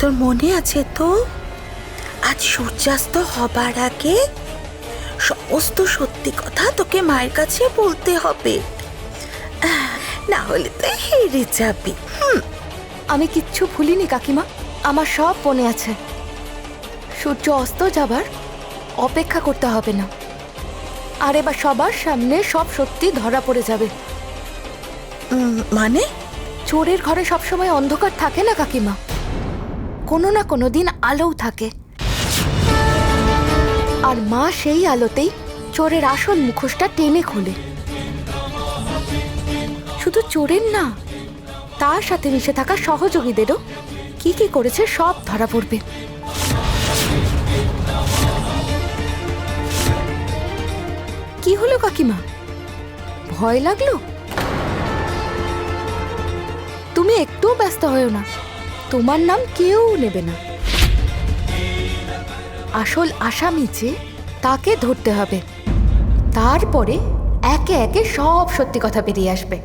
তোর মনে আছে তো, আজ সূর্যাস্ত হবার আগে সমস্ত সত্যি কথা তোকে মায়ের কাছে বলতে হবে, না হলে তুই হেরে যাবি। আমি কিচ্ছু ভুলিনি কাকিমা, আমার সব মনে আছে। সূর্য অস্ত যাবার অপেক্ষা করতে হবে না, আর এবার সবার সামনে সব সত্যি ধরা পড়ে যাবে। মানে? চোরের ঘরে সবসময় অন্ধকার থাকে না কাকিমা, কোনো না কোনো দিন আলোও থাকে, আর মা সেই আলোতেই চোরের আসল মুখোশটা টেনে খোলে। শুধু চোরের না, তার সাথে মিশে থাকা সহযোগীদেরও কি কি করেছে সব ধরা পড়বে। কি হলো কাকিমা, ভয় লাগলো? তুমি একটুও ব্যস্ত হয়েও না, তোমার নাম কেউ নেবে না। আসল আসামি যে, তাকে ধরতে হবে, তারপরে একে একে সব সত্যি কথা বেরিয়ে আসবে।